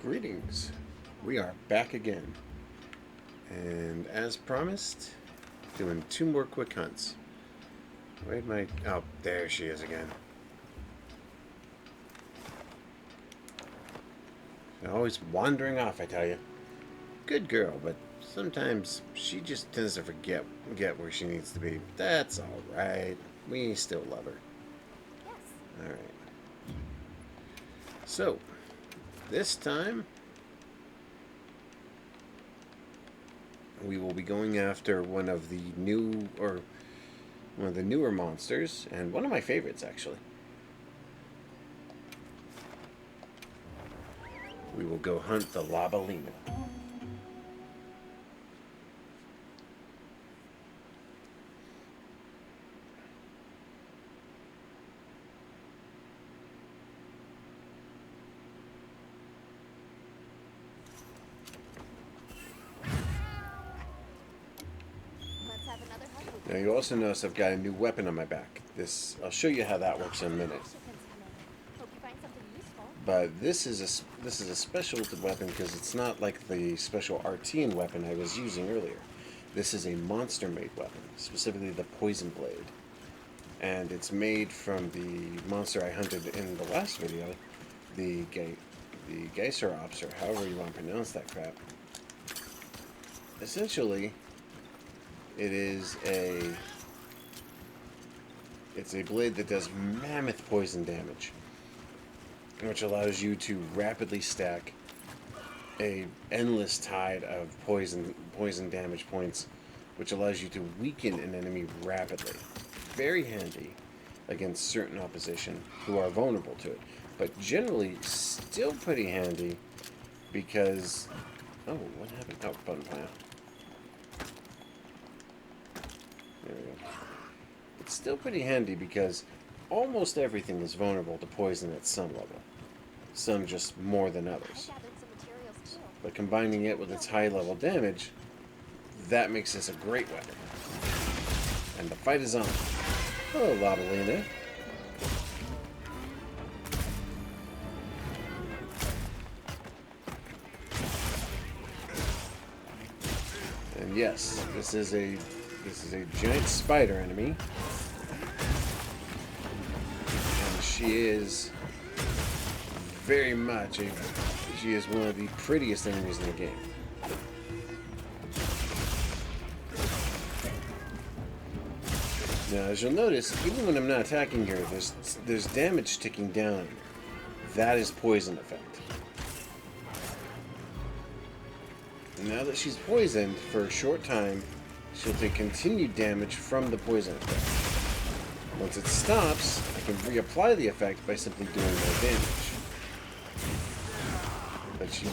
Greetings. We are back again. And as promised, doing 2 more quick hunts. Where'd my... Oh, there she is again. Always wandering off, I tell you. Good girl, but sometimes she just tends to forget where she needs to be. That's alright. We still love her. Yes. Alright. So, this time, we will be going after one of the newer monsters, and one of my favorites, actually. We will go hunt the Labalina. Let's have another hunt. Now you also notice I've got a new weapon on my back. I'll show you how that works in a minute. Hope you find something useful. But this is a special weapon because it's not like the special Artian weapon I was using earlier. This is a monster-made weapon, specifically the Poison Blade. And it's made from the monster I hunted in the last video, the Geyserops, or however you want to pronounce that crap. Essentially, it's a blade that does mammoth poison damage, which allows you to rapidly stack a endless tide of poison damage points, which allows you to weaken an enemy rapidly. Very handy against certain opposition who are vulnerable to it, but generally still pretty handy because... Oh, what happened? Oh, button fire. There we go. It's still pretty handy because almost everything is vulnerable to poison at some level. Some just more than I others. gathered some materials too. But combining it with its high level damage, that makes this a great weapon. And the fight is on. Hello, Labalina. And yes, this is a giant spider enemy. And she is very much she is one of the prettiest enemies in the game. Now, as you'll notice, even when I'm not attacking her, there's damage ticking down. That is poison effect. And now that she's poisoned for a short time, she'll take continued damage from the poison effect. Once it stops, I can reapply the effect by simply doing more damage. But she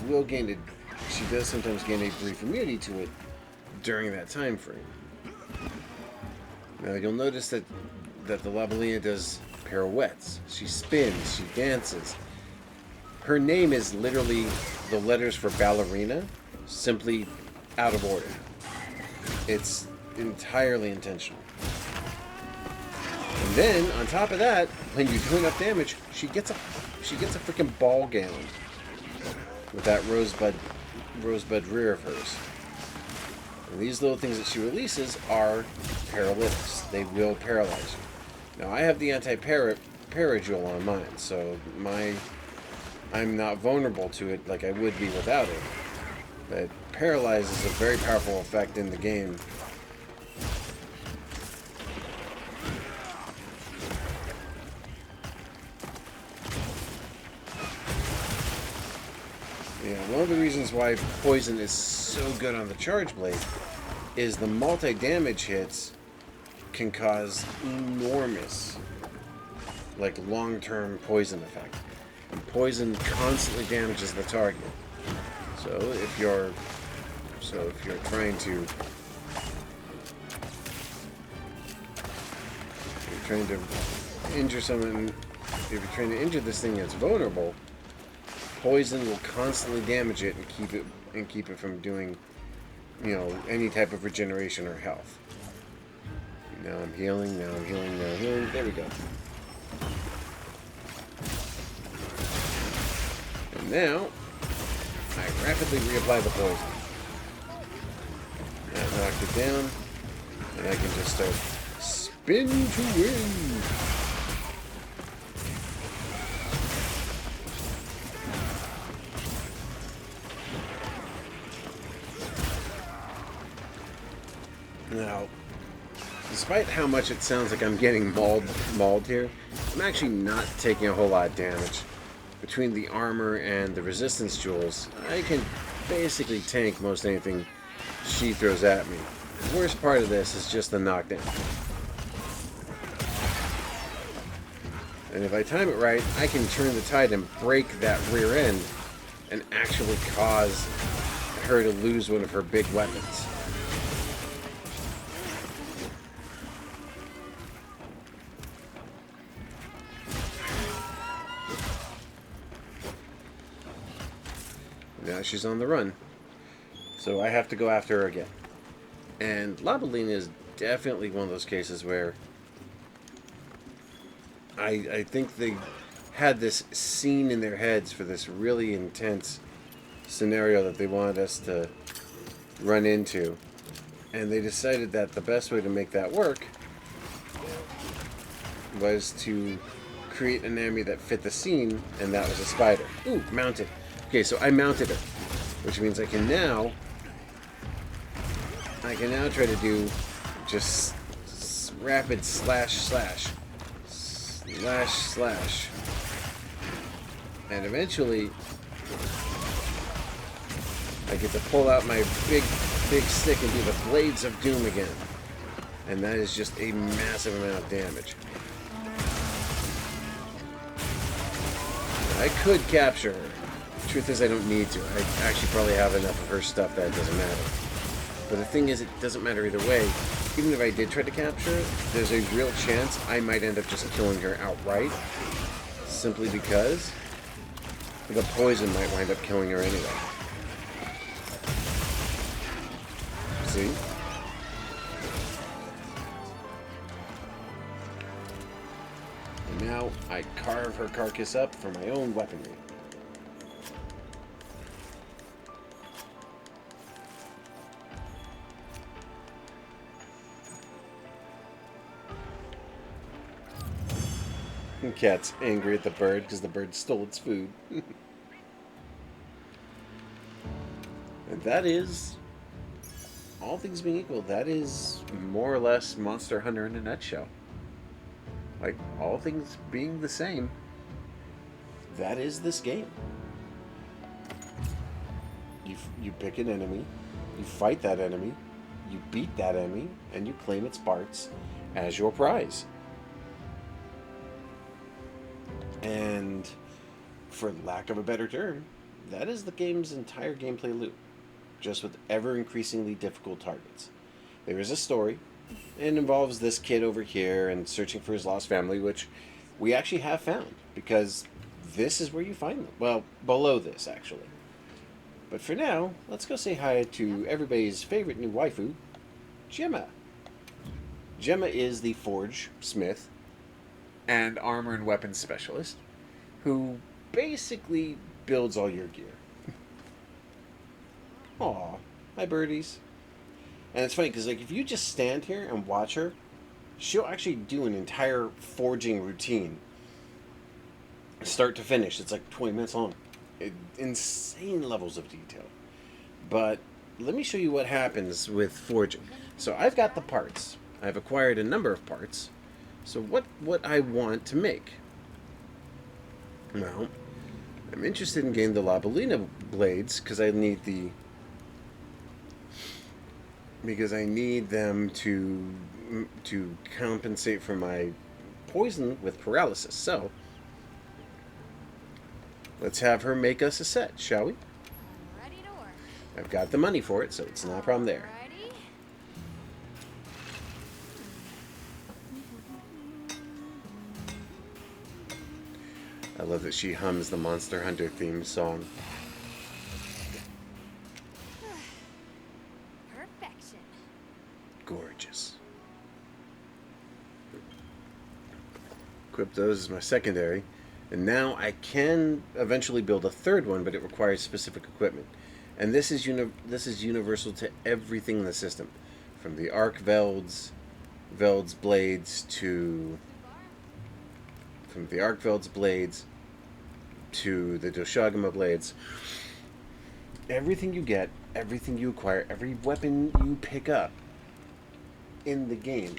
does sometimes gain a brief immunity to it during that time frame. Now you'll notice that the Labalina does pirouettes. She spins, she dances. Her name is literally the letters for ballerina, simply out of order. It's entirely intentional. And then, on top of that, when you do enough damage, she gets a freaking ball gown with that rosebud rear of hers. And these little things that she releases are paralytics. They will paralyze you. Now, I have the anti-para jewel on mine, so I'm not vulnerable to it like I would be without it. But paralyze is a very powerful effect in the game. Yeah, one of the reasons why poison is so good on the charge blade is the multi-damage hits can cause enormous, like, long-term poison effect. And poison constantly damages the target. So if you're trying to injure someone, if you're trying to injure this thing that's vulnerable, poison will constantly damage it and keep it from doing, any type of regeneration or health. Now I'm healing, now I'm healing, now I'm healing. There we go. And now I rapidly reapply the poison. That knocked it down. And I can just start spin to win. Now, despite how much it sounds like I'm getting mauled here, I'm actually not taking a whole lot of damage. Between the armor and the resistance jewels, I can basically tank most anything she throws at me. The worst part of this is just the knockdown. And if I time it right, I can turn the tide and break that rear end and actually cause her to lose one of her big weapons. Now she's on the run. So I have to go after her again. And Labalina is definitely one of those cases where I think they had this scene in their heads for this really intense scenario that they wanted us to run into. And they decided that the best way to make that work was to create an enemy that fit the scene, and that was a spider. Ooh, mounted. Okay, so I mounted her, which means I can now try to do just rapid slash, and eventually I get to pull out my big stick and do the Blades of Doom again, and that is just a massive amount of damage. I could capture her. Truth is, I don't need to. I actually probably have enough of her stuff that it doesn't matter. But the thing is, it doesn't matter either way. Even if I did try to capture her, there's a real chance I might end up just killing her outright. Simply because the poison might wind up killing her anyway. See? And now I carve her carcass up for my own weaponry. And Cat's angry at the bird because the bird stole its food. And that is, all things being equal, that is more or less Monster Hunter in a nutshell. Like, all things being the same, that is this game. You pick an enemy, you fight that enemy, you beat that enemy, and you claim its parts as your prize. And for lack of a better term, that is the game's entire gameplay loop, just with ever increasingly difficult targets. There is a story. It involves this kid over here and searching for his lost family, which we actually have found, because this is where you find them. Well, below this, actually. But for now, let's go say hi to everybody's favorite new waifu, Gemma. Gemma is the forge smith and armor and weapons specialist who basically builds all your gear. Aw, hi birdies. And it's funny because, like, if you just stand here and watch her, she'll actually do an entire forging routine, start to finish. It's like 20 minutes long. Insane levels of detail. But let me show you what happens with forging. So I've got the parts. I've acquired a number of parts. So what I want to make? Well, I'm interested in getting the Labalina blades because I need them to compensate for my poison with paralysis. So let's have her make us a set, shall we? Ready to work. I've got the money for it, so it's not a problem there. Alrighty. I love that she hums the Monster Hunter theme song. Perfection. Gorgeous. Equip those as my secondary. And now I can eventually build a third one, but it requires specific equipment. And this is universal to everything in the system, from the arc Veld's blades to from the arc Veld's blades to the Doshagama blades. Everything you get, everything you acquire, every weapon you pick up in the game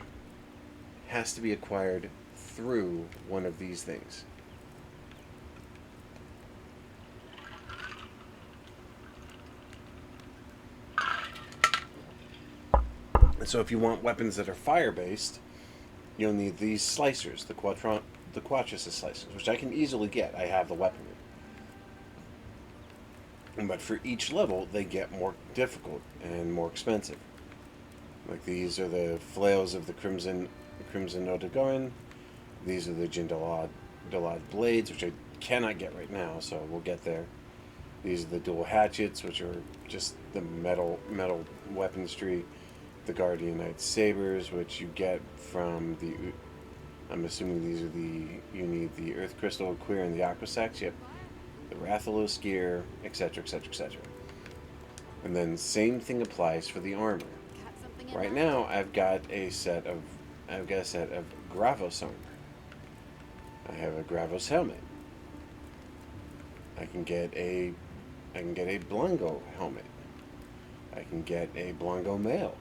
has to be acquired through one of these things. And so if you want weapons that are fire-based, you'll need these slicers, the Quattrus slicers, which I can easily get. I have the weaponry. But for each level, they get more difficult and more expensive. Like these are the flails of the Crimson Odagoran. These are the Jindalad blades, which I cannot get right now, so we'll get there. These are the dual hatchets, which are just the metal weaponry. The Guardian Knight sabers, which you get from the. I'm assuming these are you need the Earth Crystal, Queer, and the Aqua Sacs. Yep. The Rathalos gear, etc., etc., etc. And then same thing applies for the armor. Right now, I've got a set of Gravos armor. I have a Gravos helmet. I can get a Blango helmet. I can get a Blango mail.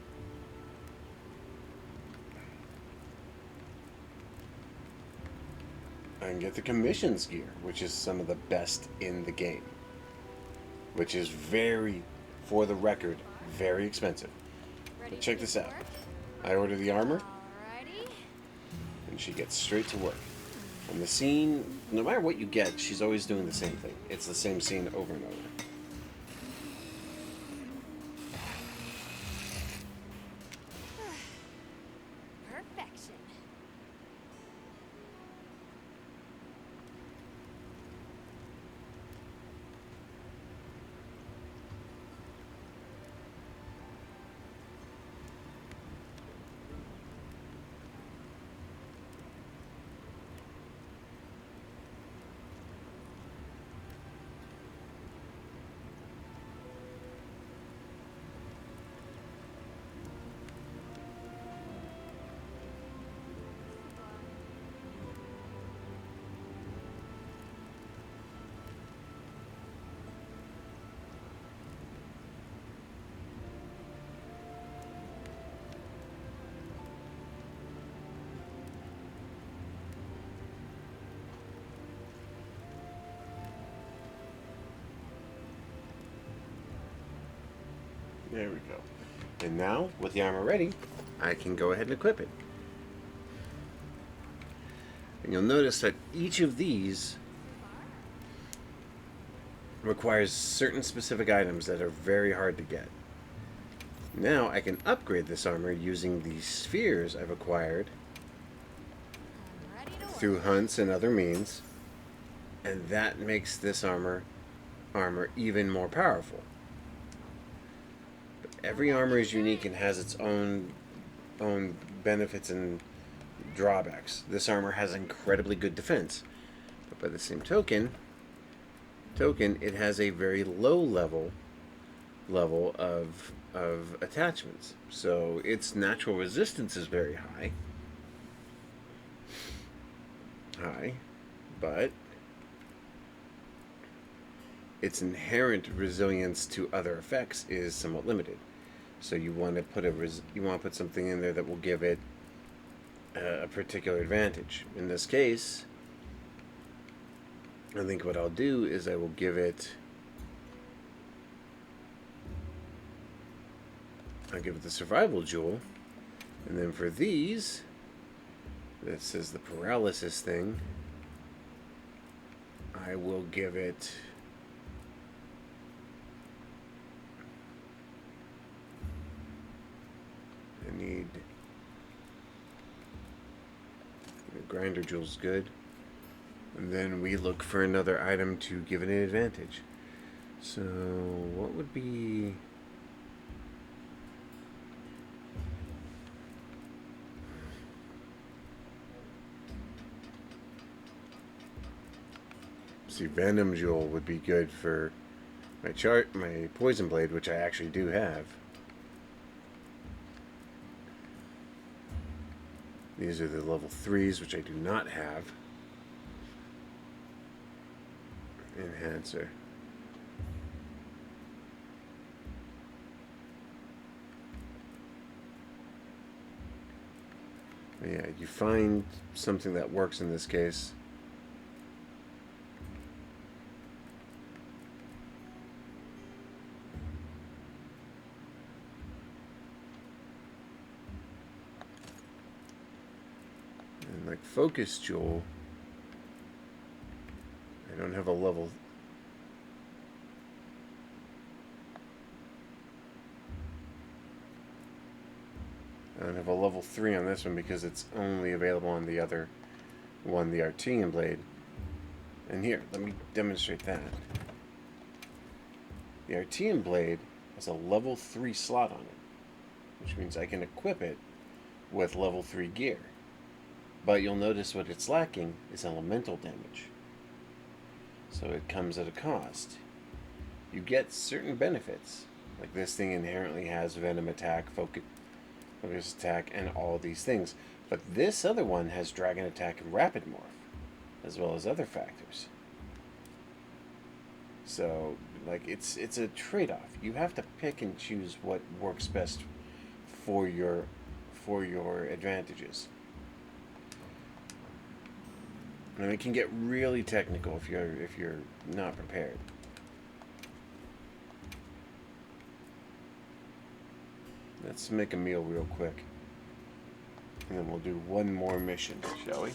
I can get the commissions gear, which is some of the best in the game. Which is very, for the record, very expensive. But check this out. I order the armor, and she gets straight to work. And the scene, no matter what you get, she's always doing the same thing. It's the same scene over and over. Perfection. There we go. And now, with the armor ready, I can go ahead and equip it. And you'll notice that each of these requires certain specific items that are very hard to get. Now I can upgrade this armor using the spheres I've acquired through hunts and other means, and that makes this armor even more powerful. But every armor is unique and has its own benefits and drawbacks. This armor has incredibly good defense, but by the same token, it has a very low level of attachments. So its natural resistance is very high, but its inherent resilience to other effects is somewhat limited. So you want to put something in there that will give it a particular advantage. In this case, I think what I'll do is I will give it. I'll give it the survival jewel, and then for these, this is the paralysis thing. I will give it. I need. The grinder jewel's good. And then we look for another item to give it an advantage. So, what would be. See, Venom Jewel would be good for my Poison Blade, which I actually do have. These are the level 3s, which I do not have. Enhancer. Yeah, you find something that works in this case. And like Focus Jewel, I don't have a level. I don't have a level 3 on this one because it's only available on the other one, the Artesian Blade. And here, let me demonstrate that. The Artesian Blade has a level 3 slot on it, which means I can equip it with level 3 gear. But you'll notice what it's lacking is elemental damage. So it comes at a cost. You get certain benefits, like this thing inherently has Venom attack, focus attack, and all these things. But this other one has Dragon attack and Rapid Morph, as well as other factors. So, like, it's a trade-off. You have to pick and choose what works best for your advantages. And it can get really technical if you're not prepared. Let's make a meal real quick. And then we'll do one more mission, shall we?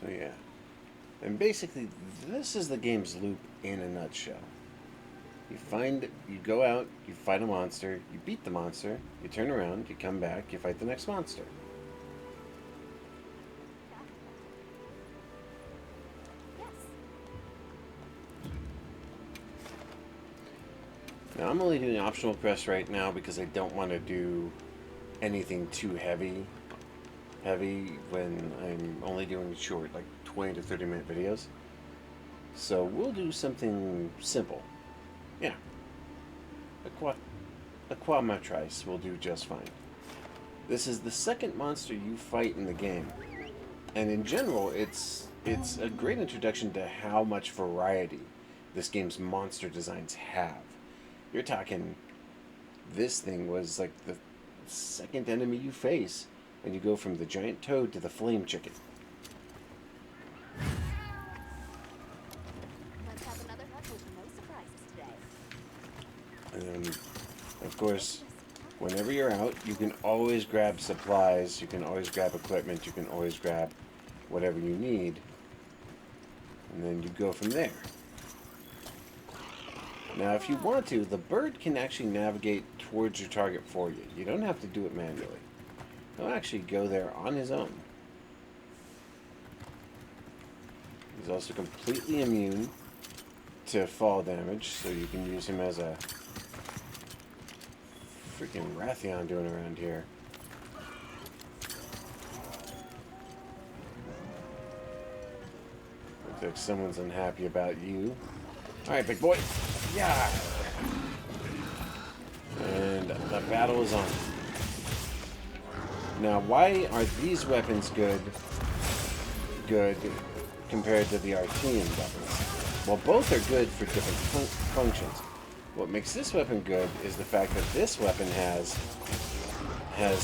So yeah, and basically this is the game's loop in a nutshell. You go out, you fight a monster, you beat the monster, you turn around, you come back, you fight the next monster. Now I'm only doing optional press right now because I don't want to do anything too heavy when I'm only doing short, like 20 to 30 minute videos. So we'll do something simple. Yeah. Aqua Matrice will do just fine. This is the second monster you fight in the game. And in general, it's a great introduction to how much variety this game's monster designs have. You're talking, this thing was like the second enemy you face, and you go from the giant toad to the flame chicken. Let's have another hunt with no surprises today. And of course, whenever you're out, you can always grab supplies, you can always grab equipment, you can always grab whatever you need, and then you go from there. Now, if you want to, the bird can actually navigate towards your target for you. You don't have to do it manually. He'll actually go there on his own. He's also completely immune to fall damage, so you can use him as a freaking Rathion doing around here. Looks like someone's unhappy about you. Alright, big boy. Yeah! And the battle is on. Now, why are these weapons good compared to the Artesian weapons? Well, both are good for different functions. What makes this weapon good is the fact that this weapon has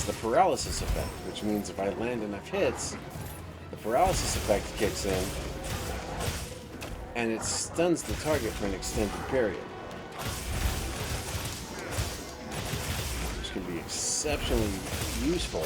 the paralysis effect, which means if I land enough hits, the paralysis effect kicks in, and it stuns the target for an extended period. Which can be exceptionally useful.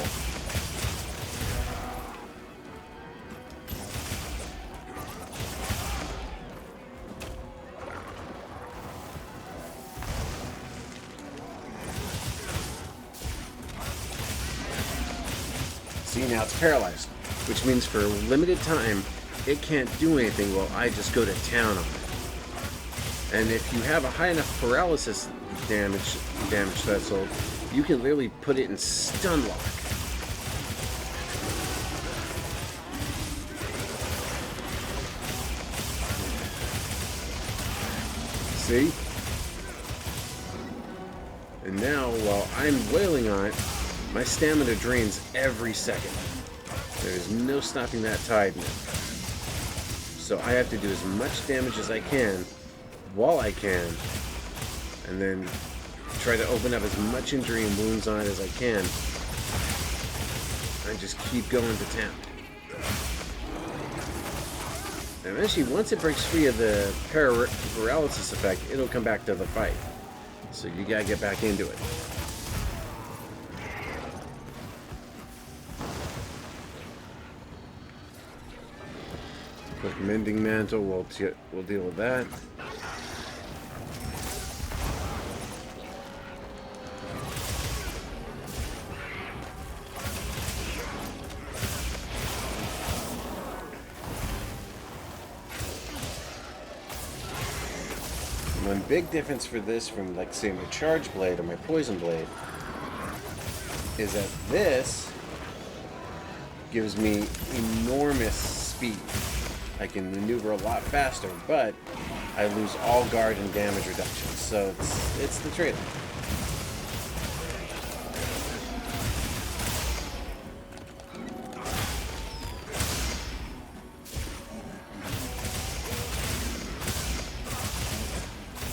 See, now it's paralyzed, which means for a limited time, it can't do anything while I just go to town on it. And if you have a high enough paralysis damage threshold, you can literally put it in stun lock. See? And now, while I'm wailing on it, my stamina drains every second. There's no stopping that tide now. So I have to do as much damage as I can while I can, and then try to open up as much injury and wounds on it as I can. And just keep going to town. And eventually, once it breaks free of the paralysis effect, it'll come back to the fight. So you gotta get back into it. Quick mending mantle, we'll deal with that. One big difference for this from, like, say, my charge blade or my poison blade is that this gives me enormous speed. I can maneuver a lot faster, but I lose all guard and damage reduction. So it's the trade-off.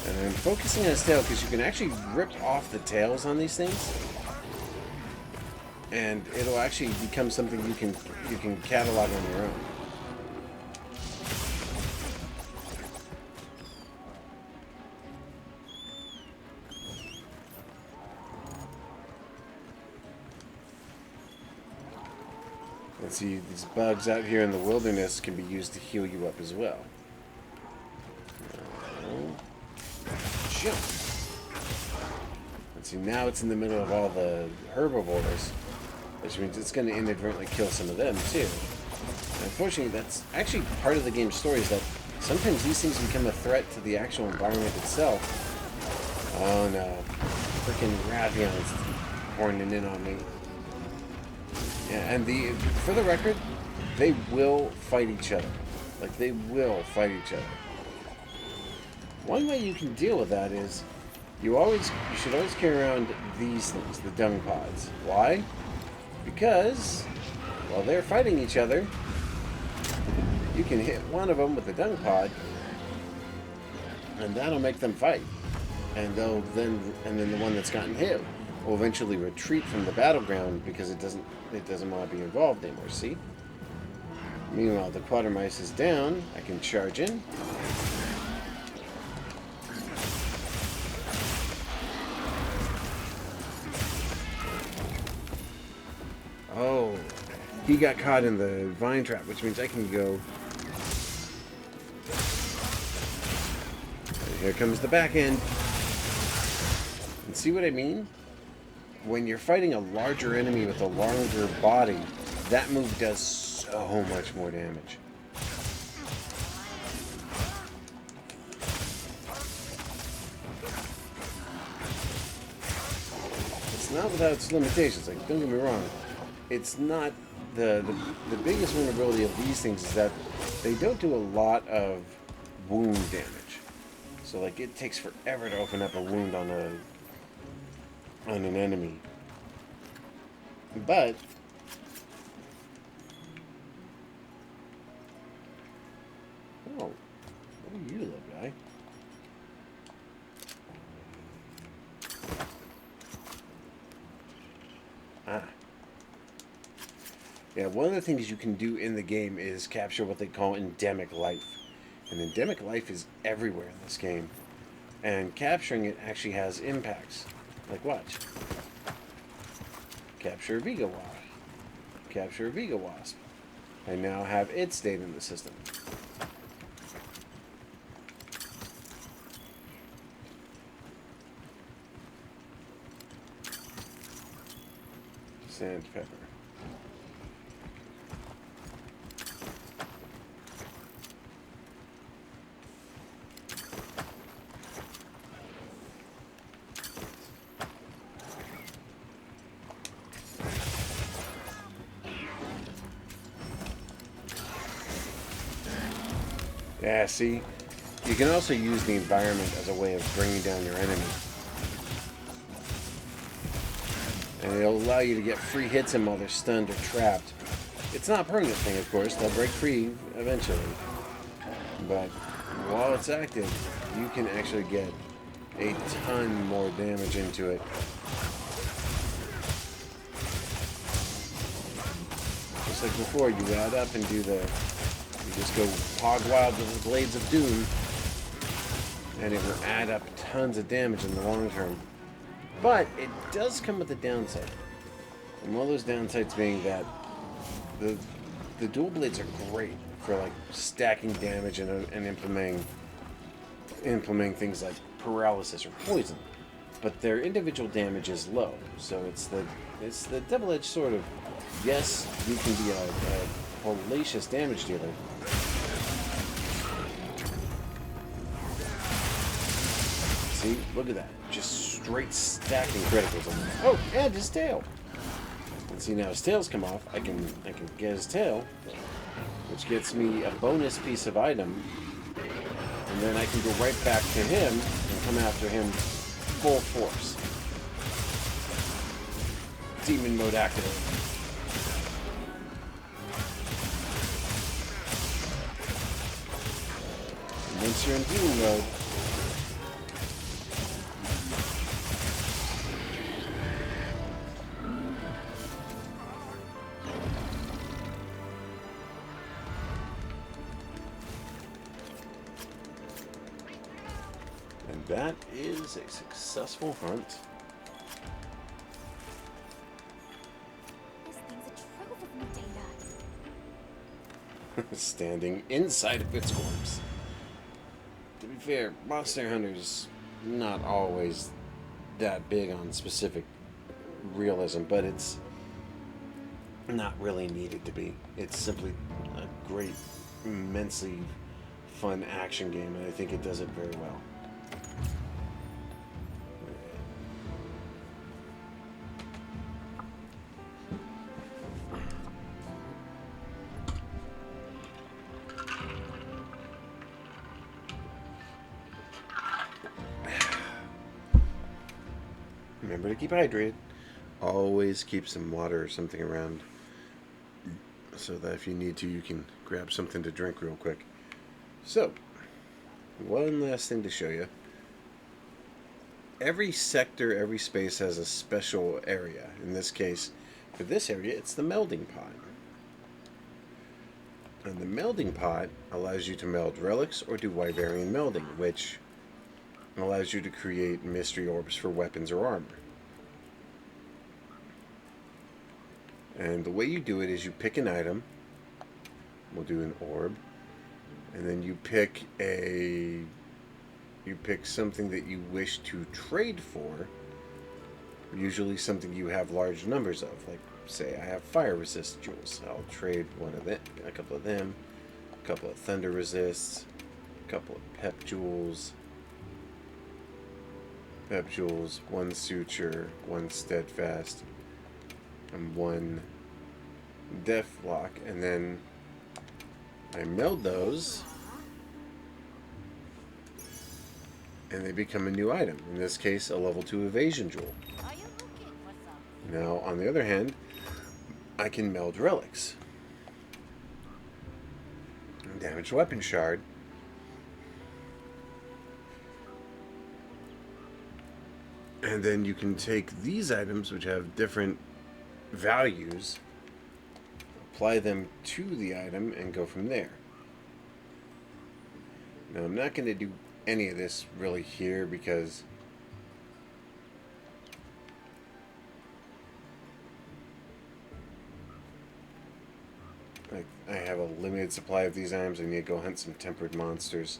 And I'm focusing on his tail because you can actually rip off the tails on these things, and it'll actually become something you can catalog on your own. Let's see, these bugs out here in the wilderness can be used to heal you up as well. Jump. Let's see, now it's in the middle of all the herbivores, which means it's going to inadvertently kill some of them too. And unfortunately, that's actually part of the game's story, is that sometimes these things become a threat to the actual environment itself. Oh no. Freaking Ravion's horning in on me. Yeah, and for the record, they will fight each other. Like, they will fight each other. One way you can deal with that is you should always carry around these things, the dung pods. Why? Because while they're fighting each other, you can hit one of them with the dung pod, and that'll make them fight. And then the one that's gotten hit will eventually retreat from the battleground because it doesn't want to be involved anymore. See? Meanwhile, the quatermice is down. I can charge in. Oh, he got caught in the vine trap, which means I can go. And here comes the back end. And see what I mean? When you're fighting a larger enemy with a longer body, that move does so much more damage. It's not without its limitations. Like, don't get me wrong. It's not the biggest vulnerability of these things is that they don't do a lot of wound damage. So, like, it takes forever to open up a wound on an enemy. But oh, what are you, little guy? Yeah, one of the things you can do in the game is capture what they call endemic life. And endemic life is everywhere in this game. And capturing it actually has impacts. Like, watch. Capture a Vega Wasp. Capture a Vega Wasp. I now have its data in the system. Sandpepper. Yeah, see? You can also use the environment as a way of bringing down your enemy. And it'll allow you to get free hits in while they're stunned or trapped. It's not a permanent thing, of course. They'll break free eventually. But while it's active, you can actually get a ton more damage into it. Just like before, you add up and do the... You just go hog wild with the Blades of Doom, and it will add up tons of damage in the long term. But it does come with a downside. And one of those downsides being that the dual blades are great for like stacking damage and implementing things like paralysis or poison, but their individual damage is low. So it's the double-edged sword of, yes, you can be a hellacious damage dealer, see, look at that, just straight stacking criticals on him. Oh, and his tail. And see, now his tail's come off. I can get his tail, which gets me a bonus piece of item, and then I can go right back to him and come after him full force. Demon mode activated. And once you're in demon mode, that is a successful hunt. This thing's a trove of new data. Standing inside of its corpse. To be fair, monster hunters not always that big on specific realism, but it's not really needed to be. It's simply a great, immensely fun action game, and I think it does it very well. Remember to keep hydrated. Always keep some water or something around so that if you need to, you can grab something to drink real quick. So, one last thing to show you. Every sector, every space has a special area. In this case, for this area, it's the melding pot. And the melding pot allows you to meld relics or do Wyverian melding, which allows you to create mystery orbs for weapons or armor. And the way you do it is you pick an item. We'll do an orb. And then you pick something that you wish to trade for. Usually something you have large numbers of. Like, say I have fire resist jewels. I'll trade one of them, a couple of them, a couple of thunder resists, a couple of pep jewels, one suture, one steadfast, and one deathlock, and then I meld those and they become a new item. In this case, a level 2 evasion jewel. Now, on the other hand, I can meld relics. Damaged weapon shard. And then you can take these items, which have different values, apply them to the item, and go from there. Now, I'm not going to do any of this really here because I have a limited supply of these items. I need to go hunt some tempered monsters,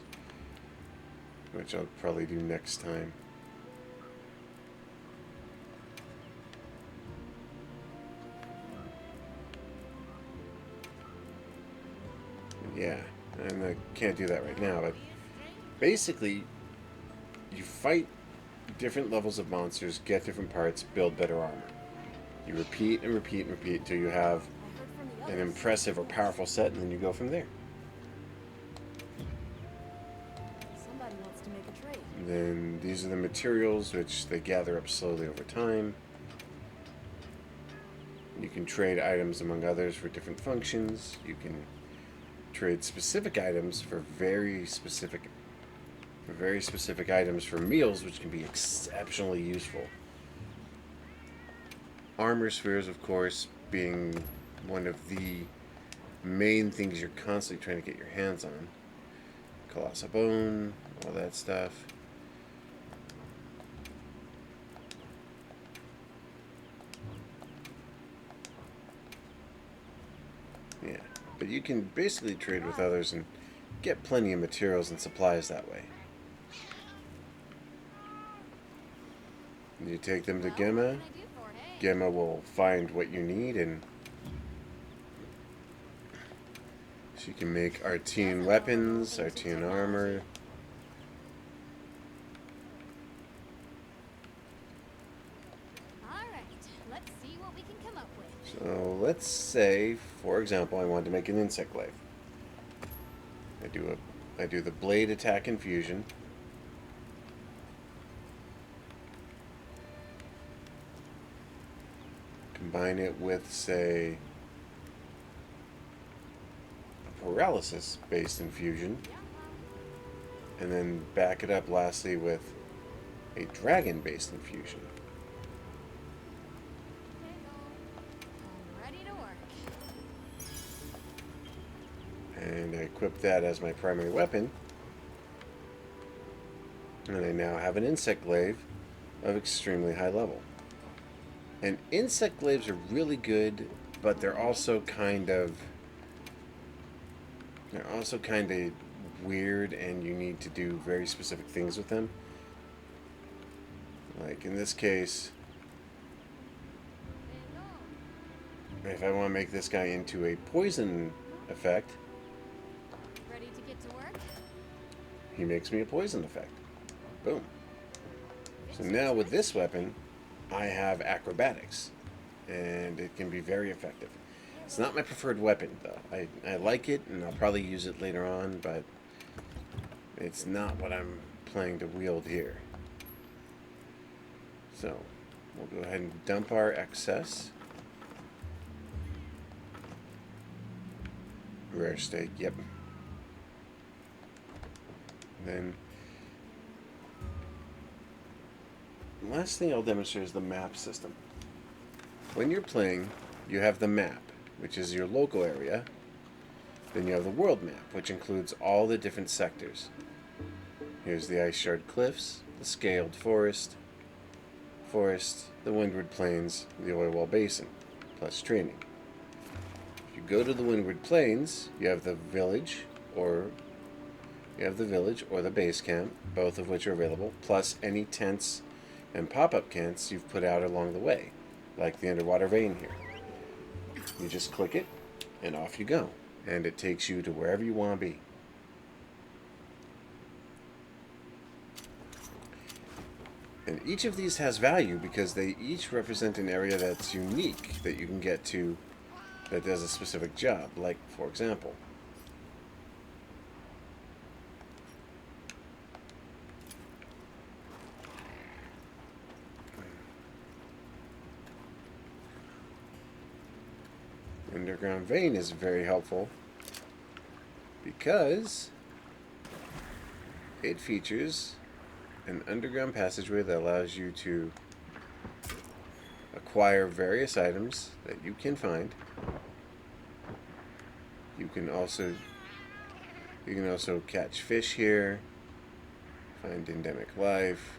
which I'll probably do next time. Yeah, and I can't do that right now, but basically, you fight different levels of monsters, get different parts, build better armor. You repeat and repeat and repeat until you have an impressive or powerful set, and then you go from there. And then these are the materials which they gather up slowly over time. You can trade items among others for different functions. You can trade specific items for very specific items for meals, which can be exceptionally useful. Armor spheres, of course, being one of the main things you're constantly trying to get your hands on. Colossal bone, all that stuff. Yeah, but you can basically trade with others and get plenty of materials and supplies that way. You take them to Gemma. Gemma will find what you need, and she can make Artean weapons, Artean armor. Alright, let's see what we can come up with. So let's say, for example, I want to make an insect glaive. I do the blade attack infusion. Combine it with, say, a paralysis-based infusion, and then back it up lastly with a dragon-based infusion. I'm ready to work. And I equip that as my primary weapon. And I now have an insect glaive of extremely high level. And insect glaives are really good, but they're also kind of weird, and you need to do very specific things with them. Like in this case, if I want to make this guy into a poison effect, Ready to get to work? he makes me a poison effect. Boom. So now with this weapon, I have acrobatics, and it can be very effective. It's not my preferred weapon, though. I like it, and I'll probably use it later on, but it's not what I'm planning to wield here. So, we'll go ahead and dump our excess. Rare steak, yep. Then, last thing I'll demonstrate is the map system. When you're playing, you have the map, which is your local area. Then you have the world map, which includes all the different sectors. Here's the Ice Shard Cliffs, the Scaled Forest, the Windward Plains, the Oil Well Basin, plus training. If you go to the Windward Plains, you have the village, or the base camp, both of which are available, plus any tents and pop-up camps you've put out along the way, like the underwater vein here. You just click it, and off you go, and it takes you to wherever you want to be. And each of these has value because they each represent an area that's unique that you can get to that does a specific job. Like, for example, underground vein is very helpful because it features an underground passageway that allows you to acquire various items that you can find. You can also catch fish here, find endemic life,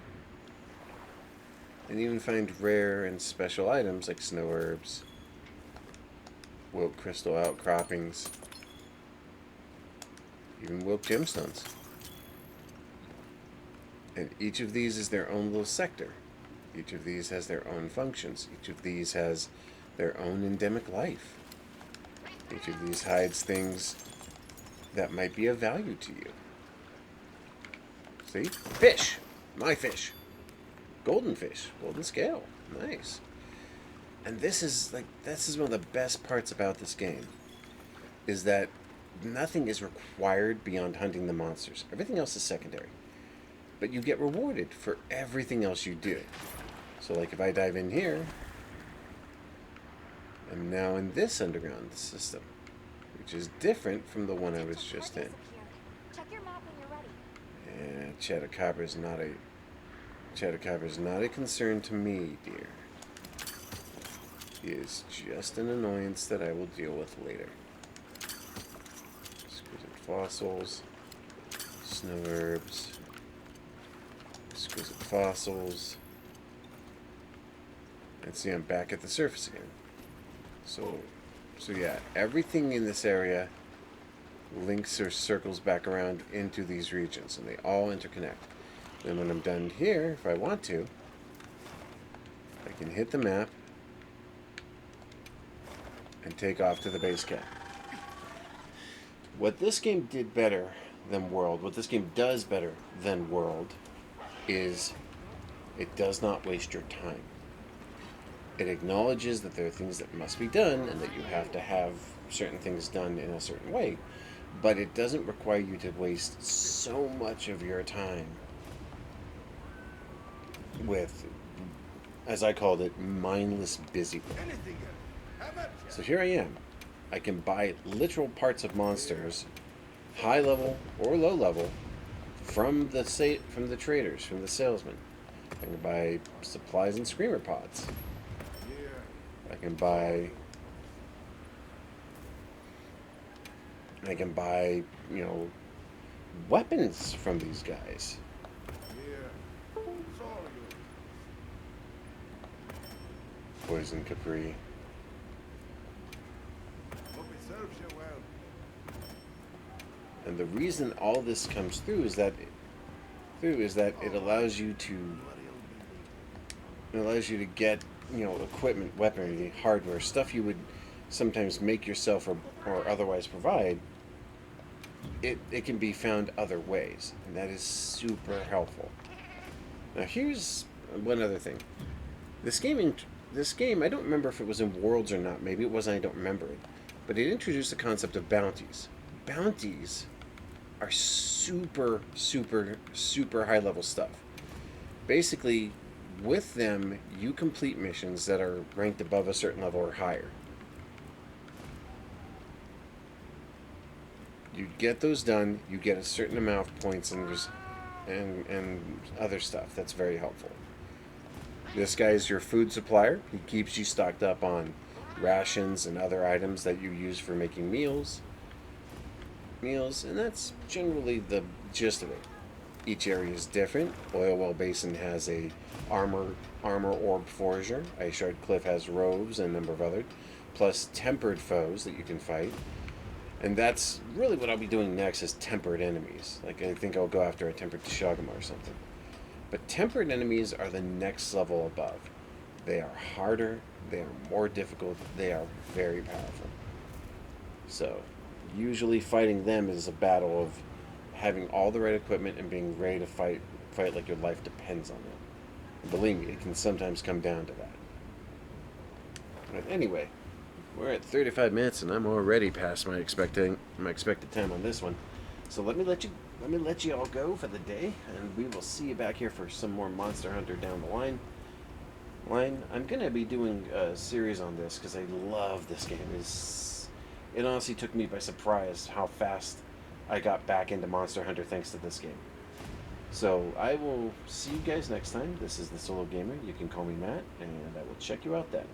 and even find rare and special items like snow herbs, Wilk crystal outcroppings, even Wilk gemstones. And each of these is their own little sector. Each of these has their own functions. Each of these has their own endemic life. Each of these hides things that might be of value to you. See? Fish! My fish. Golden fish. Golden scale. Nice. And this is one of the best parts about this game, is that nothing is required beyond hunting the monsters. Everything else is secondary. but you get rewarded for everything else you do. So like if I dive in here, I'm now in this underground system, which is different from the one I was just in. Check your map when you're ready. And Chattercopper is not a concern to me, dear. He is just an annoyance that I will deal with later. Exquisite fossils, snow herbs, exquisite fossils. And see, I'm back at the surface again. So yeah, everything in this area links or circles back around into these regions, and they all interconnect. Then when I'm done here, if I want to, I can hit the map and take off to the base camp. What this game did better than World, what this game does better than World, is it does not waste your time. It acknowledges that there are things that must be done and that you have to have certain things done in a certain way, but it doesn't require you to waste so much of your time with, as I called it, mindless busy work. So here I am. I can buy literal parts of monsters, high level or low level, from the traders, from the salesmen. I can buy supplies and screamer pods. I can buy, weapons from these guys. Poison Capri. And the reason all this comes through is that it allows you to get, equipment, weaponry, hardware, stuff you would sometimes make yourself or otherwise provide. It can be found other ways, and that is super helpful. Now here's one other thing. This game, I don't remember if it was in Worlds or not. Maybe it wasn't, I don't remember it. But it introduced the concept of bounties. Bounties are super, super, super high level stuff. Basically, with them, you complete missions that are ranked above a certain level or higher. You get those done, you get a certain amount of points and other stuff. That's very helpful. This guy is your food supplier. He keeps you stocked up on rations and other items that you use for making meals, and that's generally the gist of it. Each area is different. Oilwell Basin has a armor orb forager. Ice Shard Cliff has rogues and a number of others, plus tempered foes that you can fight. And that's really what I'll be doing next, is tempered enemies. Like, I think I'll go after a tempered Tishagama or something. But tempered enemies are the next level above. They are harder, they are more difficult, they are very powerful. So, usually fighting them is a battle of having all the right equipment and being ready to fight like your life depends on it. And believe me, it can sometimes come down to that. But anyway, we're at 35 minutes and I'm already past my expected time on this one. So let me let you all go for the day, and we will see you back here for some more Monster Hunter down the line. I'm gonna be doing a series on this because I love this game. It honestly took me by surprise how fast I got back into Monster Hunter thanks to this game. So I will see you guys next time. This is the Solo Gamer. You can call me Matt, and I will check you out then.